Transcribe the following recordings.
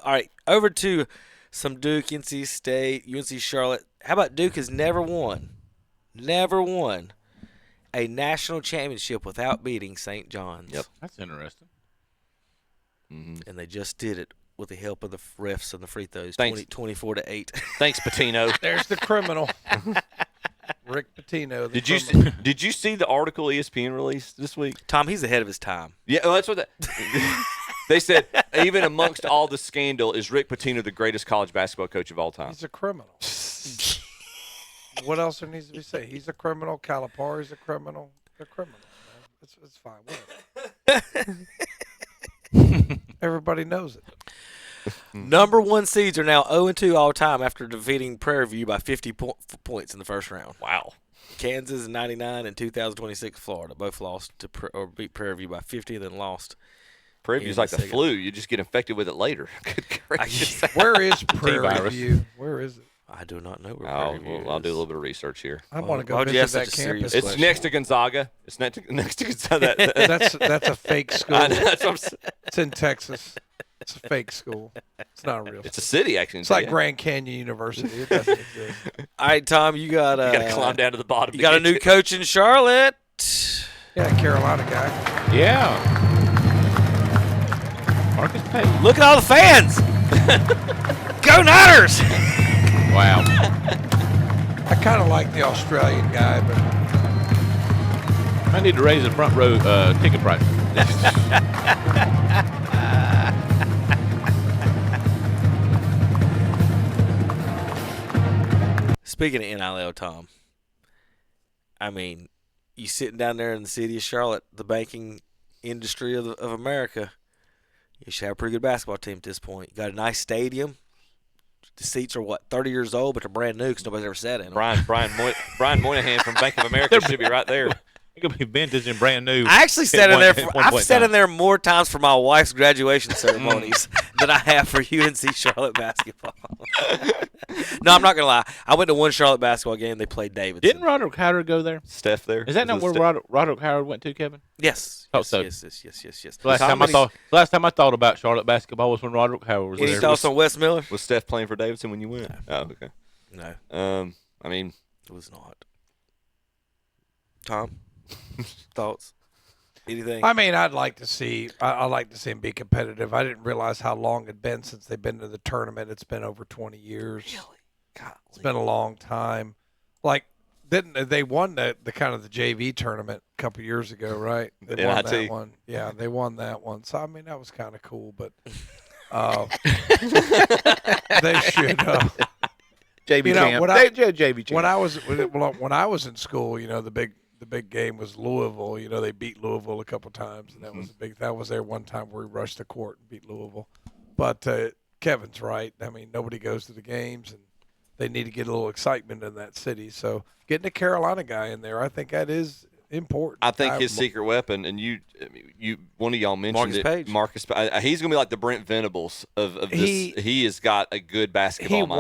All right, over to some Duke, NC State, UNC Charlotte. How about Duke has never won a national championship without beating St. John's. Yep. That's interesting. And they just did it with the help of the refs and the free throws, Thanks. 24-8. Thanks, Patino. There's the criminal. Rick Pitino. Did you see the article ESPN released this week? Tom, he's ahead of his time. Yeah, well, that's what they said. Even amongst all the scandal, is Rick Pitino the greatest college basketball coach of all time? He's a criminal. What else there needs to be said? He's a criminal. Calipari's a criminal. They're criminals, man. It's fine. Whatever. Everybody knows it. Number one seeds are now 0-2 all time after defeating Prairie View by 50 points in the first round. Wow. Kansas in 99 and 2026 Florida both lost to or beat Prairie View by 50 and then lost. Prairie View's like the flu. You just get infected with it later. Good gracious. Where is Prairie View? Where is it? I do not know where Prairie View is. I'll do a little bit of research here. I want to go Why'd you ask visit such that a serious campus. It's next to Gonzaga. It's next to Gonzaga. That's a fake school. I know, that's what I'm saying. It's in Texas. It's a fake school. It's not a real. It's a city, actually. It's like Grand Canyon University. It doesn't exist. All right, Tom, you got you got to climb down to the bottom. You got a new coach in Charlotte. Yeah, Carolina guy. Yeah. Marcus Payne. Look at all the fans. Go Niners! Wow. I kind of like the Australian guy, but I need to raise the front row ticket price. Speaking of NIL, Tom, I mean, you sitting down there in the city of Charlotte, the banking industry of America, you should have a pretty good basketball team at this point. You got a nice stadium. The seats are, 30 years old, but they're brand new because nobody's ever sat in them. Brian Moynihan from Bank of America should be right there. It could be vintage and brand new. I actually sat in there. I've sat in there more times for my wife's graduation ceremonies than I have for UNC Charlotte basketball. No, I'm not gonna lie. I went to one Charlotte basketball game. They played Davidson. Didn't Roderick Howard go there? Steph there. Is that not where Roderick Howard went to, Kevin? Yes. Oh, Yes, so. Yes. Last time I thought about Charlotte basketball was when Roderick Howard was Any there. thoughts on Wes Miller? Was Steph playing for Davidson when you went? Oh, okay. No. I mean, It was not. Tom, thoughts? Anything? I mean, I'd like to see. I like to see them be competitive. I didn't realize how long it'd been since they've been to the tournament. It's been over 20 years. Really? God, it's been a long time. Like, didn't they won the kind of the JV tournament a couple years ago, right? They won that one. Yeah, they won that one. So I mean, that was kind of cool. But they should. JV champ. JV champ. When I was in school, the big game was Louisville. They beat Louisville a couple times, and that was that was there one time where we rushed the court and beat Louisville. But Kevin's right. I mean, nobody goes to the games, and they need to get a little excitement in that city. So getting a Carolina guy in there, I think that is important. I think his secret weapon, and one of y'all mentioned Marcus Page. He's going to be like the Brent Venables of this. He has got a good basketball mind.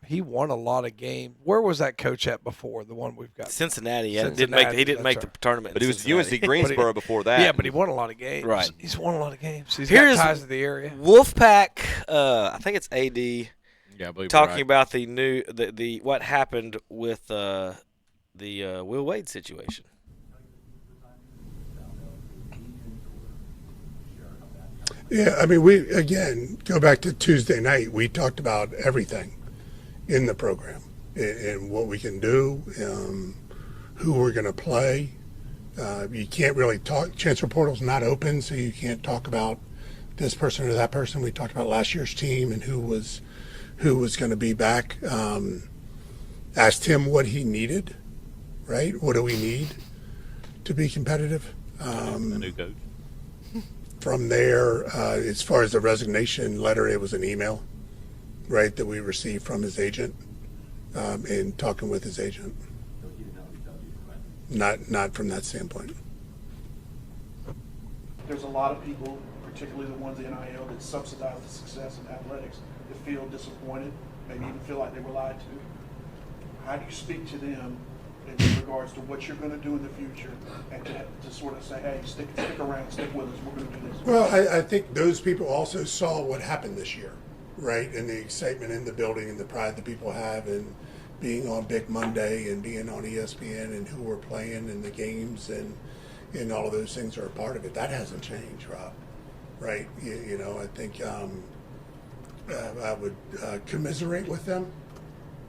He won a lot of games. Where was that coach at before? The one we've got. Cincinnati. Yeah, he didn't make the tournament. But he was UNC Greensboro before that. Yeah, but he won a lot of games. Right. He's won a lot of games. He's got ties to the area. Wolfpack. I think it's AD. Yeah, I believe talking about the what happened with the Will Wade situation. Yeah, I mean, we again go back to Tuesday night. We talked about everything in the program and what we can do, who we're going to play. You can't really talk. Transfer portal's not open, so you can't talk about this person or that person. We talked about last year's team and who was going to be back. Asked him what he needed, right? What do we need to be competitive? The new coach. From there, as far as the resignation letter, it was an email, right, that we received from his agent, and talking with his agent. Not from that standpoint. There's a lot of people, particularly the ones in NIL, that subsidize the success in athletics, that feel disappointed, maybe even feel like they were lied to. How do you speak to them in regards to what you're going to do in the future, and to sort of say, hey, stick around, stick with us, we're going to do this. Well, I think those people also saw what happened this year, right? And the excitement in the building and the pride that people have and being on Big Monday and being on ESPN and who we're playing and the games and all of those things are a part of it. That hasn't changed, Rob, right? You know, I think I would commiserate with them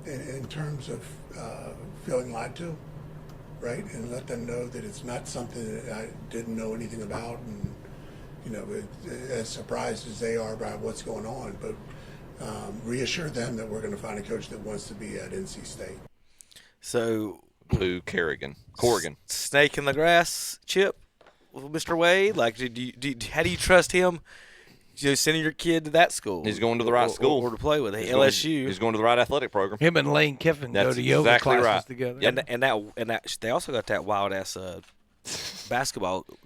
in terms of feeling lied to, right? And let them know that it's not something that I didn't know anything about, and you know, as surprised as they are by what's going on, but reassure them that we're going to find a coach that wants to be at NC State. So, Lou Corrigan. Snake in the grass, Chip, with Mr. Wade. Like, how do you trust him? You know, sending your kid to that school. He's going to the right school. Or to play with LSU. He's going to the right athletic program. Him and Lane Kiffin go to yoga exactly classes right. together. Yep. And that they also got that wild ass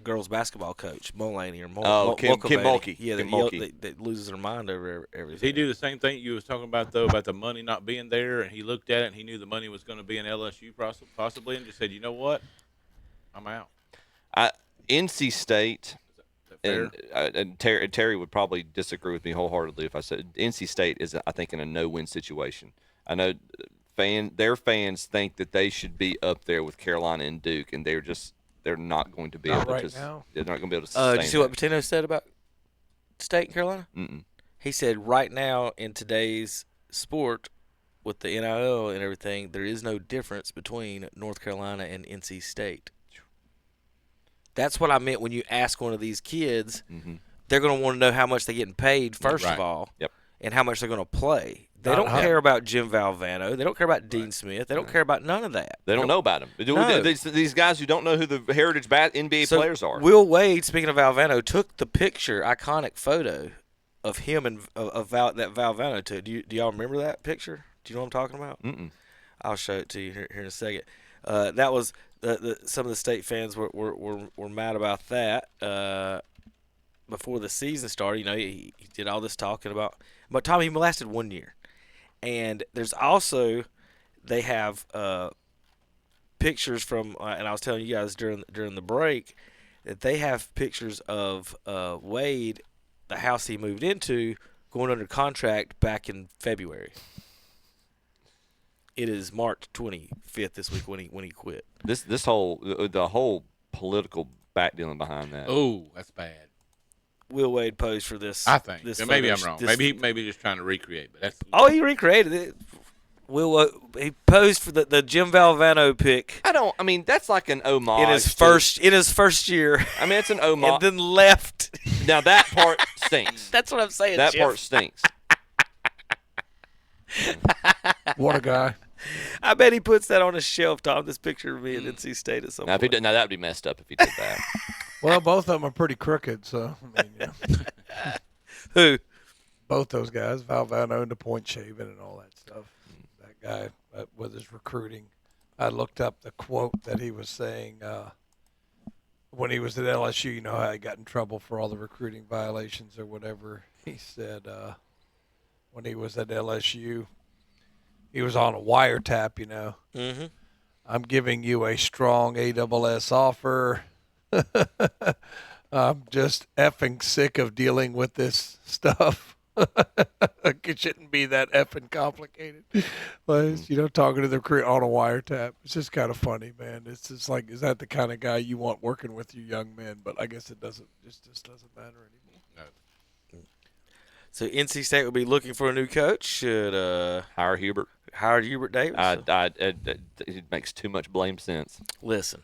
girls basketball coach, Mulaney or Kim Mulkey. Yeah, Kim Mulkey. that loses her mind over everything. Does he do the same thing you was talking about, though, about the money not being there, and he looked at it and he knew the money was going to be in LSU possibly and just said, you know what, I'm out? NC State, Fair? and Terry would probably disagree with me wholeheartedly if I said NC State is, I think, in a no-win situation. I know their fans think that they should be up there with Carolina and Duke, and they're not going to be able right to. Now. They're not going to be able to sustain. Did you see what Patino said about State and Carolina? Mm-mm. He said right now in today's sport with the NIL and everything, there is no difference between North Carolina and NC State. That's what I meant when you ask one of these kids. Mm-hmm. They're going to want to know how much they're getting paid, first of all, Yep. and how much they're going to play. They don't care about Jim Valvano. They don't care about Dean Smith. They don't care about none of that. They don't know about him. No. These guys who don't know who the heritage NBA players are. Will Wade, speaking of Valvano, took the iconic photo of him and that Valvano took. Do y'all remember that picture? Do you know what I'm talking about? Mm-mm. I'll show it to you here in a second. That was some of the State fans were mad about that before the season started. You know, he did all this talking about, but Tommy, he lasted 1 year, and there's also they have pictures from, and I was telling you guys during the break that they have pictures of Wade, the house he moved into, going under contract back in February. It is March 25th this week when he quit. The whole political backdealing behind that. Oh, that's bad. Will Wade posed for this. I think. This Maybe photo, I'm wrong. this- Maybe just trying to recreate. But that's. He recreated it. He posed for the Jim Valvano pick I mean, that's like an homage. in his first year. I mean, it's an homage. And then left. Now that part stinks. That's what I'm saying. That Jeff. part stinks. What a guy. I bet he puts that on his shelf, Tom. This picture of me at NC State at some Now, point. that would be messed up if he did that. Well, both of them are pretty crooked, so I mean, yeah. Who? Both those guys, Valvano and the point shaving and all that stuff. That guy with his recruiting. I looked up the quote that he was saying when he was at LSU. You know how he got in trouble for all the recruiting violations or whatever. He said when he was at LSU, he was on a wiretap, you know. Mm-hmm. I'm giving you a strong ASS offer. I'm just effing sick of dealing with this stuff. It shouldn't be that effing complicated. But, you know, talking to the crew on a wiretap. It's just kind of funny, man. It's just like, is that the kind of guy you want working with your young men? But I guess it doesn't. Just doesn't matter anymore. No. So NC State will be looking for a new coach. Should Hire Hubert. hire Hubert Davis? It makes too much blame sense. Listen,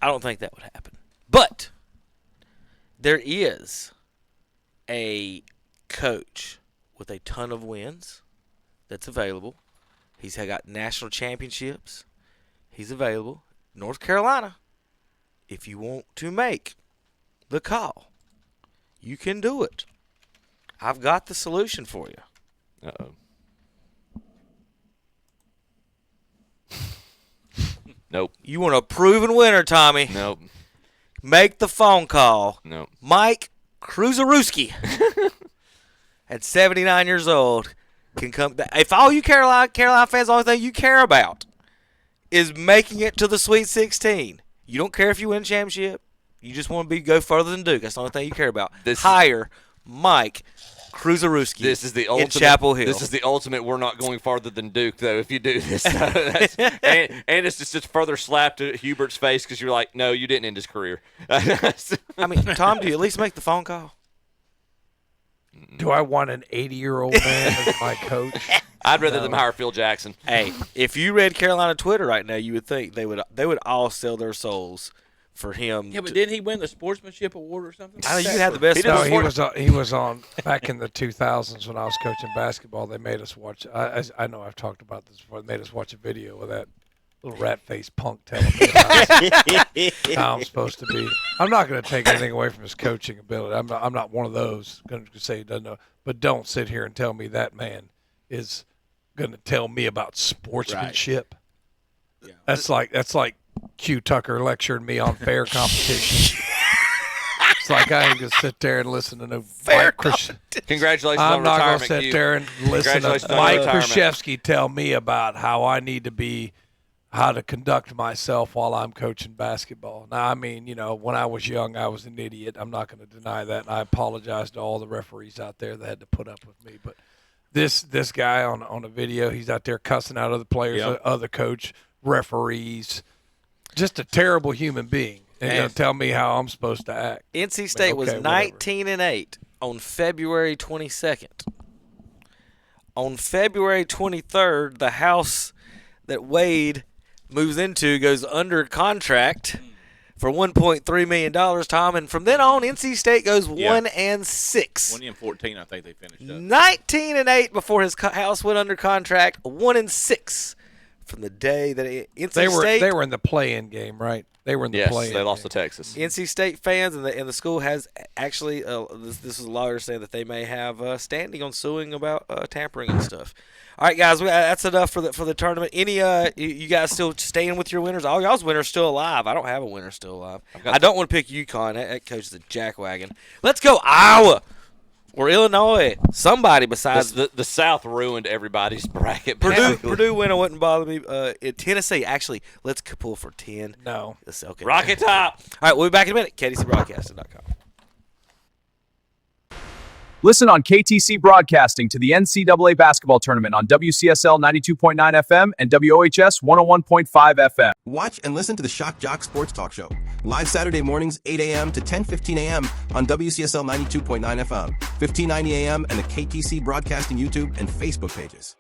I don't think that would happen. But there is a coach with a ton of wins that's available. He's got national championships. He's available. North Carolina, if you want to make the call, you can do it. I've got the solution for you. Uh-oh. Nope. You want a proven winner, Tommy. Nope. Make the phone call. Nope. Mike Kruzarewski, at 79 years old, can come. If all you Carolina fans, the only thing you care about is making it to the Sweet 16. You don't care if you win a championship. You just want to go further than Duke. That's the only thing you care about. Hire Mike Kruzarewski. This is the ultimate. In Chapel Hill. This is the ultimate. We're not going farther than Duke, though. If you do this, and it's just a further slap to Hubert's face because you're like, no, you didn't end his career. I mean, Tom, do you at least make the phone call? Do I want an 80-year-old man as my coach? I'd rather them hire Phil Jackson. Hey, if you read Carolina Twitter right now, you would think they would all sell their souls for him. Yeah, but didn't he win the sportsmanship award or something? I know you had the best. No, he was on back in the 2000s when I was coaching basketball. They made us watch. I know I've talked about this before. They made us watch a video of that little rat-faced punk telling me about how I'm supposed to be. I'm not going to take anything away from his coaching ability. I'm not one of those going to say he doesn't know. But don't sit here and tell me that man is going to tell me about sportsmanship. Right. Yeah. That's like Q Tucker lecturing me on fair competition. It's like I ain't gonna sit there and listen to no Fair Congratulations I'm on not retirement. gonna sit there and listen to Mike Krzyzewski tell me about how I need to be, how to conduct myself while I'm coaching basketball. Now, I mean, when I was young, I was an idiot. I'm not going to deny that, and I apologize to all the referees out there that had to put up with me. But this guy on a video, he's out there cussing out other players, other coach, referees. Just a terrible human being. And going to tell me how I'm supposed to act. NC State was 19-8 on February 22nd. On February 23rd, the house that Wade moves into goes under contract for $1.3 million, Tom. And from then on, NC State goes 1-6. 1-14, I think they finished up. 19-8 before his house went under contract. 1-6 from the day that NC State. They were in the play-in game, right? They were in the play-in. Yes, they lost game. to Texas. NC State fans and the school has actually this is a lawyer saying that they may have standing on suing about tampering and stuff. All right, guys, that's enough for the tournament. Any you guys still staying with your winners? All y'all's winners still alive. I don't have a winner still alive. I don't want to pick UConn. That coach is a jackwagon. Let's go Iowa or Illinois. Somebody besides the South ruined everybody's bracket. Purdue winner wouldn't bother me. Tennessee, actually, let's pull for 10. No. Okay. Rocket Top. All right, we'll be back in a minute. KTCBroadcasting.com. Listen on KTC Broadcasting to the NCAA basketball tournament on WCSL 92.9 FM and WOHS 101.5 FM. Watch and listen to the Shock Jock Sports Talk Show. Live Saturday mornings, 8 a.m. to 10:15 a.m. on WCSL 92.9 FM, 1590 a.m. and the KTC Broadcasting YouTube and Facebook pages.